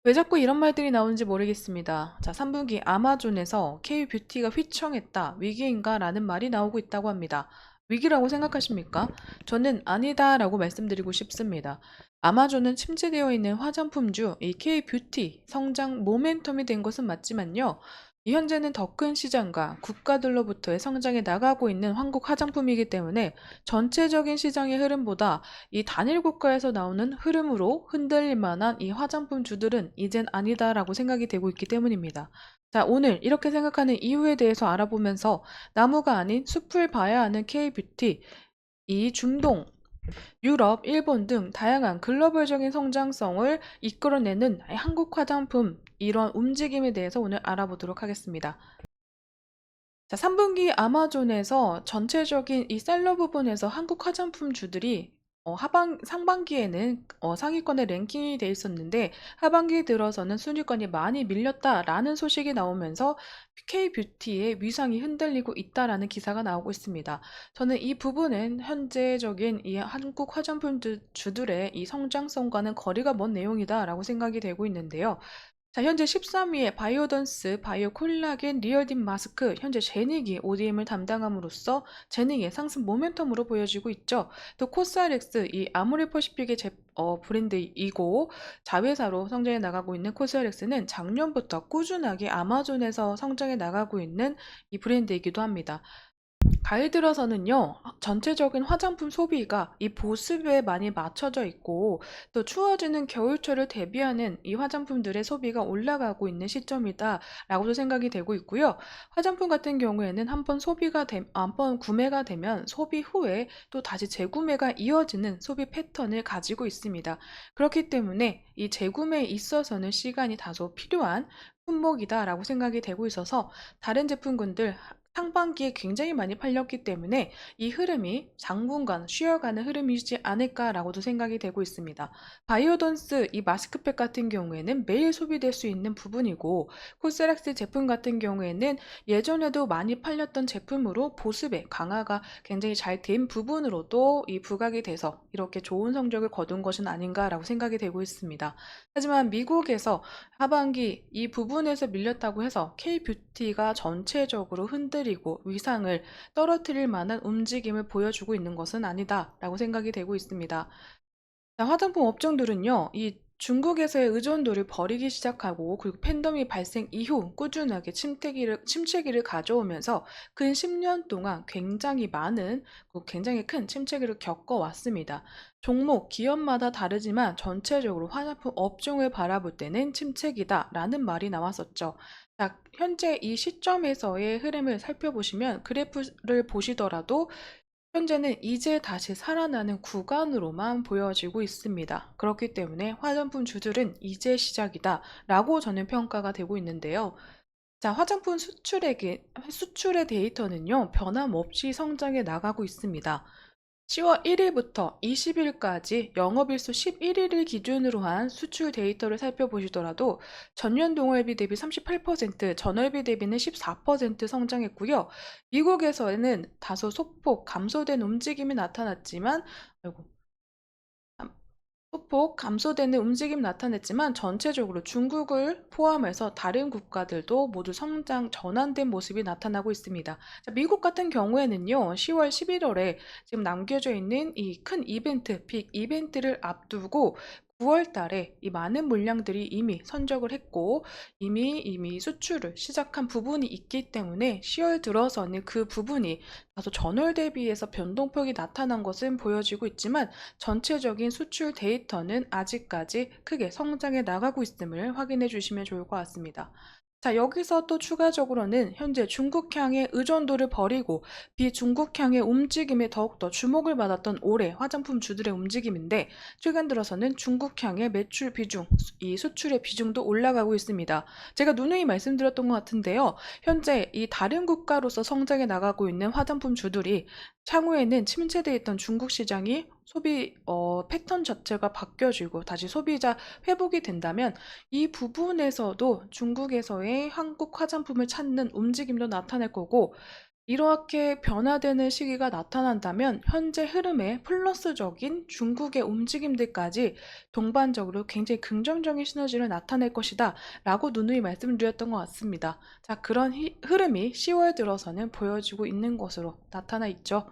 왜 자꾸 이런 말들이 나오는지 모르겠습니다. 자, 3분기 아마존에서 K-뷰티가 휘청했다, 위기인가? 라는 말이 나오고 있다고 합니다. 위기라고 생각하십니까? 저는 아니다라고 말씀드리고 싶습니다. 아마존은 침체되어 있는 화장품주 이 K-뷰티 성장 모멘텀이 된 것은 맞지만요. 이 현재는 더 큰 시장과 국가들로부터의 성장에 나가고 있는 한국 화장품이기 때문에 전체적인 시장의 흐름보다 이 단일 국가에서 나오는 흐름으로 흔들릴 만한 이 화장품 주들은 이젠 아니다라고 생각이 되고 있기 때문입니다. 자, 오늘 이렇게 생각하는 이유에 대해서 알아보면서 나무가 아닌 숲을 봐야 하는 K-뷰티, 이 중동, 유럽, 일본 등 다양한 글로벌적인 성장성을 이끌어내는 한국 화장품 이런 움직임에 대해서 오늘 알아보도록 하겠습니다. 자, 3분기 아마존에서 전체적인 이 셀러 부분에서 한국 화장품 주들이 상반기에는 상위권에 랭킹이 돼 있었는데 하반기 들어서는 순위권이 많이 밀렸다라는 소식이 나오면서 K-뷰티의 위상이 흔들리고 있다라는 기사가 나오고 있습니다. 저는 이 부분은 현재적인 이 한국 화장품 주들의 이 성장성과는 거리가 먼 내용이다라고 생각이 되고 있는데요. 자, 현재 13위에 바이오던스, 바이오 콜라겐, 리얼딘 마스크, 현재 제닉이 ODM을 담당함으로써 제닉의 상승 모멘텀으로 보여지고 있죠. 또 코스알엑스, 이 아모레퍼시픽의 브랜드이고 자회사로 성장해 나가고 있는 코스알엑스는 작년부터 꾸준하게 아마존에서 성장해 나가고 있는 이 브랜드이기도 합니다. 가을 들어서는요, 전체적인 화장품 소비가 이 보습에 많이 맞춰져 있고, 또 추워지는 겨울철을 대비하는 이 화장품들의 소비가 올라가고 있는 시점이다라고도 생각이 되고 있고요. 화장품 같은 경우에는 한번 구매가 되면 소비 후에 또 다시 재구매가 이어지는 소비 패턴을 가지고 있습니다. 그렇기 때문에 이 재구매에 있어서는 시간이 다소 필요한 품목이다라고 생각이 되고 있어서 다른 제품군들 상반기에 굉장히 많이 팔렸기 때문에 이 흐름이 당분간 쉬어가는 흐름이지 않을까라고도 생각이 되고 있습니다. 바이오던스 이 마스크팩 같은 경우에는 매일 소비될 수 있는 부분이고 코스락스 제품 같은 경우에는 예전에도 많이 팔렸던 제품으로 보습에 강화가 굉장히 잘 된 부분으로도 이 부각이 돼서 이렇게 좋은 성적을 거둔 것은 아닌가라고 생각이 되고 있습니다. 하지만 미국에서 하반기 이 부분에서 밀렸다고 해서 K-뷰티가 전체적으로 흔들리고 위상을 떨어뜨릴 만한 움직임을 보여주고 있는 것은 아니다라고 생각이 되고 있습니다. 자, 화장품 업종들은요, 이 중국에서의 의존도를 버리기 시작하고 그리고 팬데믹 발생 이후 꾸준하게 침체기를 가져오면서 근 10년 동안 굉장히 큰 침체기를 겪어왔습니다. 종목, 기업마다 다르지만 전체적으로 화장품 업종을 바라볼 때는 침체기다라는 말이 나왔었죠. 자, 현재 이 시점에서의 흐름을 살펴보시면 그래프를 보시더라도 현재는 이제 다시 살아나는 구간으로만 보여지고 있습니다. 그렇기 때문에 화장품 주들은 이제 시작이다 라고 저는 평가가 되고 있는데요. 자, 화장품 수출의 데이터는요, 변함없이 성장해 나가고 있습니다. 10월 1일부터 20일까지 영업일수 11일을 기준으로 한 수출 데이터를 살펴보시더라도 전년 동월비 대비 38%, 전월비 대비는 14% 성장했고요. 미국에서는 다소 소폭 감소된 움직임이 나타났지만, 아이고, 소폭 감소되는 움직임 나타냈지만 전체적으로 중국을 포함해서 다른 국가들도 모두 성장 전환된 모습이 나타나고 있습니다. 자, 미국 같은 경우에는요, 10월 11월에 지금 남겨져 있는 이 큰 이벤트, 빅 이벤트를 앞두고 9월 달에 이 많은 물량들이 이미 선적을 했고 이미 수출을 시작한 부분이 있기 때문에 10월 들어서는 그 부분이 다소 전월 대비해서 변동폭이 나타난 것은 보여지고 있지만 전체적인 수출 데이터는 아직까지 크게 성장해 나가고 있음을 확인해 주시면 좋을 것 같습니다. 자, 여기서 또 추가적으로는 현재 중국향의 의존도를 버리고 비중국향의 움직임에 더욱더 주목을 받았던 올해 화장품 주들의 움직임인데 최근 들어서는 중국향의 매출 비중, 이 수출의 비중도 올라가고 있습니다. 제가 누누이 말씀드렸던 것 같은데요. 현재 이 다른 국가로서 성장해 나가고 있는 화장품 주들이 향후에는 침체되어 있던 중국 시장이 소비 패턴 자체가 바뀌어지고 다시 소비자 회복이 된다면 이 부분에서도 중국에서의 한국 화장품을 찾는 움직임도 나타날 거고 이렇게 변화되는 시기가 나타난다면 현재 흐름에 플러스적인 중국의 움직임들까지 동반적으로 굉장히 긍정적인 시너지를 나타낼 것이다 라고 누누이 말씀드렸던 것 같습니다. 자, 그런 흐름이 10월 들어서는 보여지고 있는 것으로 나타나 있죠.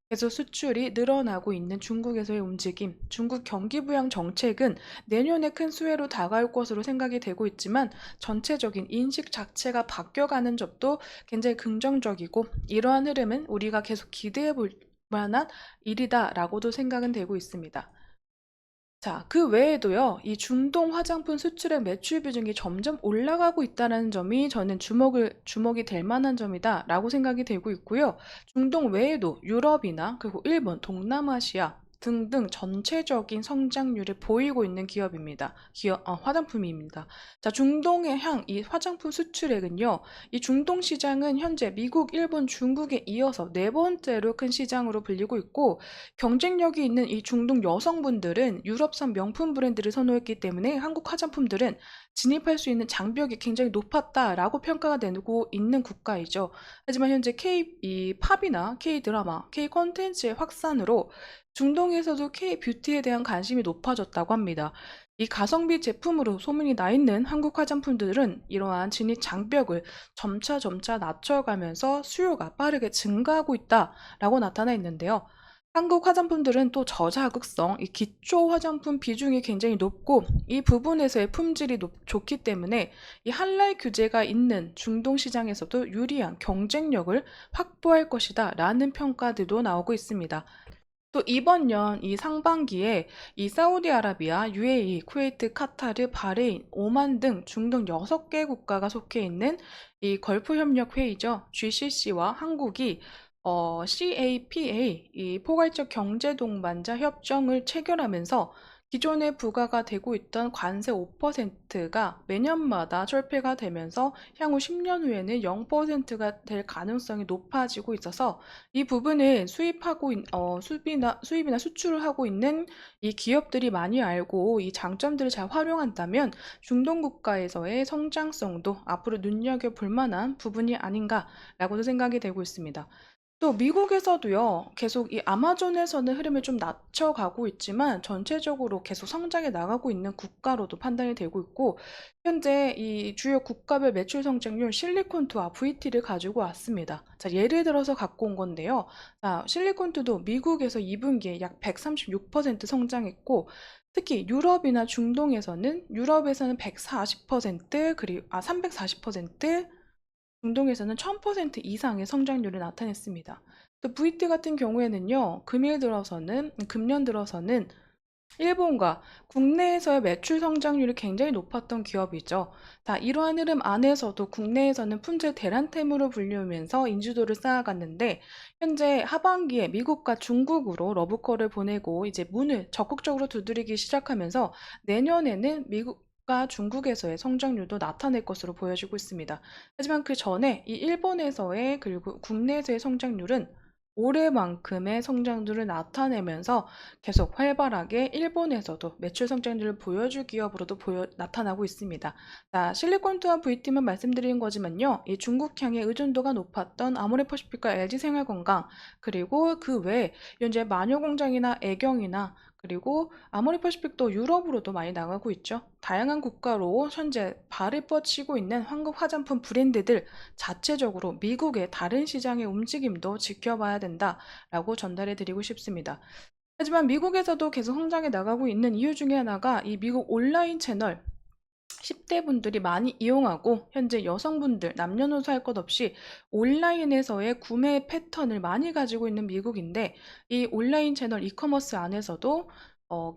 계속 수출이 늘어나고 있는 중국에서의 움직임, 중국 경기 부양 정책은 내년에 큰 수혜로 다가올 것으로 생각이 되고 있지만 전체적인 인식 자체가 바뀌어가는 점도 굉장히 긍정적이고 이러한 흐름은 우리가 계속 기대해 볼 만한 일이다라고도 생각은 되고 있습니다. 자, 그 외에도요, 이 중동 화장품 수출액 매출 비중이 점점 올라가고 있다는 점이 저는 주목이 될 만한 점이다라고 생각이 되고 있고요. 중동 외에도 유럽이나 그리고 일본, 동남아시아 등등 전체적인 성장률을 보이고 있는 기업입니다. 화장품입니다. 자, 중동의 향, 이 화장품 수출액은요, 이 중동 시장은 현재 미국, 일본, 중국에 이어서 네 번째로 큰 시장으로 불리고 있고, 경쟁력이 있는 이 중동 여성분들은 유럽산 명품 브랜드를 선호했기 때문에 한국 화장품들은 진입할 수 있는 장벽이 굉장히 높았다라고 평가가 되고 있는 국가이죠. 하지만 현재 이 팝이나 K 드라마, K 콘텐츠의 확산으로 중동에서도 K 뷰티에 대한 관심이 높아졌다고 합니다. 이 가성비 제품으로 소문이 나 있는 한국 화장품들은 이러한 진입 장벽을 점차 낮춰가면서 수요가 빠르게 증가하고 있다라고 나타나 있는데요. 한국 화장품들은 또 저자극성, 이 기초 화장품 비중이 굉장히 높고 이 부분에서의 품질이 좋기 때문에 이 할랄 규제가 있는 중동 시장에서도 유리한 경쟁력을 확보할 것이다 라는 평가들도 나오고 있습니다. 또 이번 년 이 상반기에 이 사우디아라비아, UAE, 쿠웨이트, 카타르, 바레인, 오만 등 중동 6개 국가가 속해 있는 이 걸프 협력 회의죠. GCC와 한국이 CAPA, 이 포괄적 경제 동반자 협정을 체결하면서 기존에 부과가 되고 있던 관세 5%가 매년마다 철폐가 되면서 향후 10년 후에는 0%가 될 가능성이 높아지고 있어서 이 부분을 수입이나 수출을 하고 있는 이 기업들이 많이 알고 이 장점들을 잘 활용한다면 중동 국가에서의 성장성도 앞으로 눈여겨볼 만한 부분이 아닌가라고도 생각이 되고 있습니다. 또 미국에서도요, 계속 이 아마존에서는 흐름을 좀 낮춰가고 있지만 전체적으로 계속 성장해 나가고 있는 국가로도 판단이 되고 있고, 현재 이 주요 국가별 매출 성장률 실리콘투와 VT를 가지고 왔습니다. 자, 예를 들어서 갖고 온 건데요. 자, 실리콘투도 미국에서 2분기에 약 136% 성장했고, 특히 유럽에서는 140%, 그리고 340%, 중동에서는 1000% 이상의 성장률을 나타냈습니다. 또 VT 같은 경우에는요, 금년 들어서는 일본과 국내에서의 매출 성장률이 굉장히 높았던 기업이죠. 자, 이러한 흐름 안에서도 국내에서는 품질 대란템으로 불리우면서 인지도를 쌓아갔는데, 현재 하반기에 미국과 중국으로 러브콜을 보내고 이제 문을 적극적으로 두드리기 시작하면서 내년에는 미국과 중국에서의 성장률도 나타낼 것으로 보여지고 있습니다. 하지만 그 전에 이 일본에서의 그리고 국내에서의 성장률은 올해만큼의 성장률을 나타내면서 계속 활발하게 일본에서도 매출 성장률을 보여줄 기업으로도 나타나고 있습니다. 자, 실리콘투와 VT만 말씀드린 거지만요. 이 중국향의 의존도가 높았던 아모레퍼시픽과 LG생활건강, 그리고 그 외에 현재 마녀공장이나 애경이나 그리고 아모레퍼시픽도 유럽으로도 많이 나가고 있죠. 다양한 국가로 현재 발을 뻗치고 있는 한국 화장품 브랜드들 자체적으로 미국의 다른 시장의 움직임도 지켜봐야 된다라고 전달해 드리고 싶습니다. 하지만 미국에서도 계속 성장해 나가고 있는 이유 중에 하나가 이 미국 온라인 채널 10대 분들이 많이 이용하고 현재 여성분들 남녀노소 할 것 없이 온라인에서의 구매 패턴을 많이 가지고 있는 미국인데 이 온라인 채널 이커머스 안에서도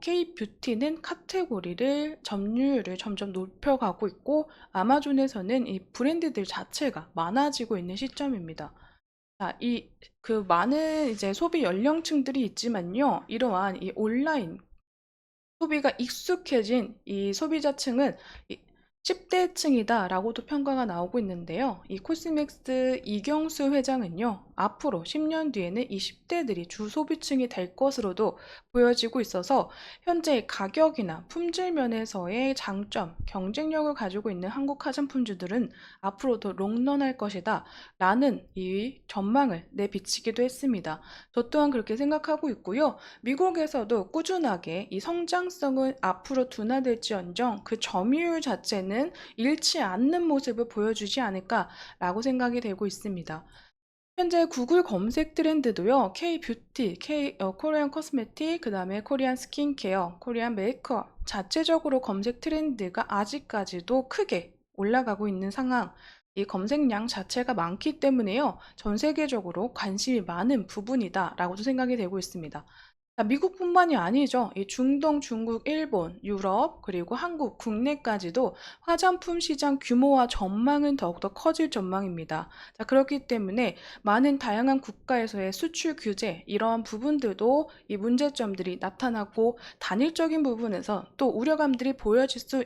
K-뷰티는 카테고리를 점유율을 점점 높여가고 있고 아마존에서는 이 브랜드들 자체가 많아지고 있는 시점입니다. 자, 그 많은 이제 소비 연령층들이 있지만요. 이러한 이 온라인 소비가 익숙해진 이 소비자층은 10대층이다 라고도 평가가 나오고 있는데요. 이 코스맥스 이경수 회장은요, 앞으로 10년 뒤에는 이 10대들이 주 소비층이 될 것으로도 보여지고 있어서 현재 가격이나 품질 면에서의 장점, 경쟁력을 가지고 있는 한국 화장품주들은 앞으로도 롱런할 것이다 라는 이 전망을 내비치기도 했습니다. 저 또한 그렇게 생각하고 있고요. 미국에서도 꾸준하게 이 성장성은 앞으로 둔화될지언정 그 점유율 자체는 잃지 않는 모습을 보여주지 않을까라고 생각이 되고 있습니다. 현재 구글 검색 트렌드도요, K-뷰티, 코리안 코스메틱, 그 다음에 코리안 스킨케어, 코리안 메이크업 자체적으로 검색 트렌드가 아직까지도 크게 올라가고 있는 상황. 이 검색량 자체가 많기 때문에요, 전 세계적으로 관심이 많은 부분이다라고도 생각이 되고 있습니다. 자, 미국뿐만이 아니죠. 이 중동, 중국, 일본, 유럽, 그리고 한국, 국내까지도 화장품 시장 규모와 전망은 더욱더 커질 전망입니다. 자, 그렇기 때문에 많은 다양한 국가에서의 수출 규제, 이러한 부분들도 이 문제점들이 나타나고 단일적인 부분에서 또 우려감들이 보여질 수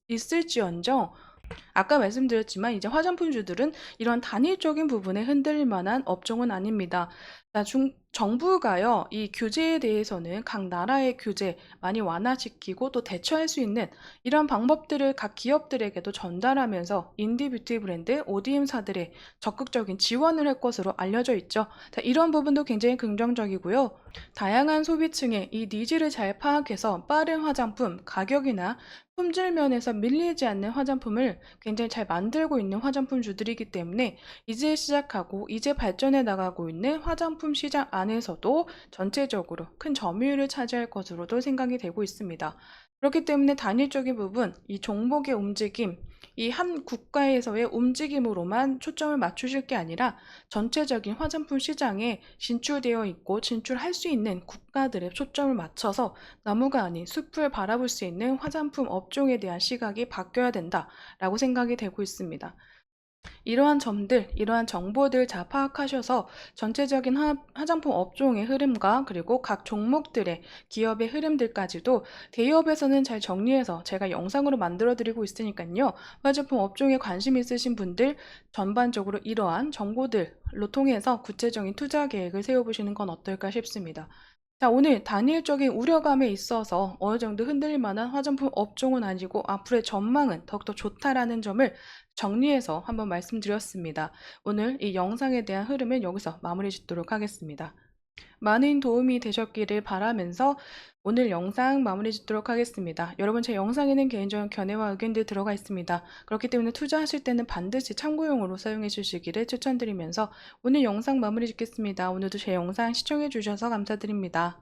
있을지언정 아까 말씀드렸지만 이제 화장품주들은 이런 단일적인 부분에 흔들릴 만한 업종은 아닙니다. 자, 정부가요, 이 규제에 대해서는 각 나라의 규제 많이 완화시키고 또 대처할 수 있는 이런 방법들을 각 기업들에게도 전달하면서 인디뷰티 브랜드, ODM사들의 적극적인 지원을 할 것으로 알려져 있죠. 자, 이런 부분도 굉장히 긍정적이고요. 다양한 소비층의 이 니즈를 잘 파악해서 빠른 화장품, 가격이나 품질 면에서 밀리지 않는 화장품을 굉장히 잘 만들고 있는 화장품주들이기 때문에 이제 시작하고 이제 발전해 나가고 있는 화장품 시장 안에서도 전체적으로 큰 점유율을 차지할 것으로도 생각이 되고 있습니다. 그렇기 때문에 단일적인 부분, 이 종목의 움직임, 이 한 국가에서의 움직임으로만 초점을 맞추실 게 아니라 전체적인 화장품 시장에 진출되어 있고 진출할 수 있는 국가들의 초점을 맞춰서 나무가 아닌 숲을 바라볼 수 있는 화장품 업종에 대한 시각이 바뀌어야 된다라고 생각이 되고 있습니다. 이러한 점들, 이러한 정보들 잘 파악하셔서 전체적인 화장품 업종의 흐름과 그리고 각 종목들의 기업의 흐름들까지도 대기업에서는 잘 정리해서 제가 영상으로 만들어 드리고 있으니까요. 화장품 업종에 관심 있으신 분들 전반적으로 이러한 정보들로 통해서 구체적인 투자 계획을 세워보시는 건 어떨까 싶습니다. 자, 오늘 단일적인 우려감에 있어서 어느 정도 흔들릴 만한 화장품 업종은 아니고 앞으로의 전망은 더욱더 좋다라는 점을 정리해서 한번 말씀드렸습니다. 오늘 이 영상에 대한 흐름은 여기서 마무리 짓도록 하겠습니다. 많은 도움이 되셨기를 바라면서 오늘 영상 마무리 짓도록 하겠습니다. 여러분, 제 영상에는 개인적인 견해와 의견들 들어가 있습니다. 그렇기 때문에 투자하실 때는 반드시 참고용으로 사용해 주시기를 추천드리면서 오늘 영상 마무리 짓겠습니다. 오늘도 제 영상 시청해 주셔서 감사드립니다.